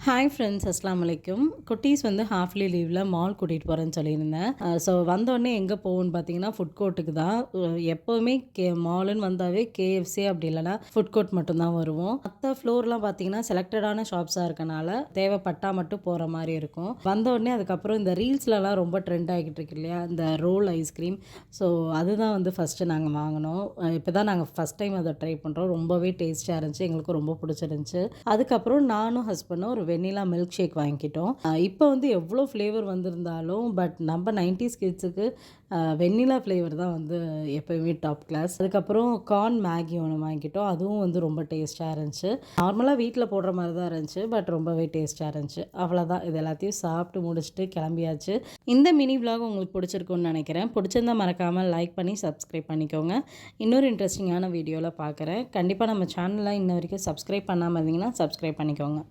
Hi friends, அஸ்ஸலாமு அலைக்கும். குட்டீஸ் வந்து ஹாஃப்லி லீவில் மால் கூட்டிகிட்டு போகிறேன்னு சொல்லியிருந்தேன். ஸோ வந்தோடனே எங்கே போவோன்னு பார்த்தீங்கன்னா ஃபுட் கோர்ட்டுக்கு தான். எப்போவுமே மாலுன்னு வந்தாவே கேஎஃப்சி அப்படி இல்லைனா ஃபுட் கோர்ட் மட்டும்தான் வருவோம். மற்ற ஃப்ளோர்லாம் பார்த்தீங்கன்னா செலக்டடான ஷாப்ஸாக இருக்கனால தேவைப்பட்டால் மட்டும் போகிற மாதிரி இருக்கும். வந்தோடனே அதுக்கப்புறம் இந்த ரீல்ஸ்லலாம் ரொம்ப ட்ரெண்ட் ஆகிட்டு இருக்கு இல்லையா, இந்த ரோல் ஐஸ்கிரீம். ஸோ அதுதான் வந்து ஃபஸ்ட்டு நாங்கள் வாங்கினோம். இப்போ தான் நாங்கள் ஃபஸ்ட் டைம் அதை ட்ரை பண்ணுறோம். ரொம்பவே டேஸ்ட்டாக இருந்துச்சு, எங்களுக்கும் ரொம்ப பிடிச்சிருந்துச்சு. அதுக்கப்புறம் நானும் ஹஸ்பண்டும் ஒரு வெண்ணிலா மில்க் ஷேக் வாங்கிக்கிட்டோம். இப்போ வந்து எவ்வளோ ஃப்ளேவர் வந்திருந்தாலும் பட் நம்ம 90s கிட்ஸுக்கு வெண்ணிலா ஃப்ளேவர் தான் வந்து எப்போயுமே டாப் கிளாஸ். அதுக்கப்புறம் கார்ன் மேகி ஒன்று வாங்கிக்கிட்டோம். அதுவும் வந்து ரொம்ப டேஸ்ட்டாக இருந்துச்சு. நார்மலாக வீட்டில் போடுற மாதிரி தான் இருந்துச்சு, பட் ரொம்பவே டேஸ்ட்டாக இருந்துச்சு. அவ்வளோதான், இது எல்லாத்தையும் சாப்பிட்டு முடிச்சுட்டு கிளம்பியாச்சு. இந்த மினி விலாக் உங்களுக்கு பிடிச்சிருக்குன்னு நினைக்கிறேன். பிடிச்சிருந்தா மறக்காமல் லைக் பண்ணி சப்ஸ்கிரைப் பண்ணிக்கோங்க. இன்னொரு இன்ட்ரெஸ்டிங்கான வீடியோவில் பார்க்குறேன். கண்டிப்பாக நம்ம சேனலை இன்ன வரைக்கும் சப்ஸ்கிரைப் பண்ணாமல் இருந்தீங்கன்னா சப்ஸ்கிரைப் பண்ணிக்கோங்க.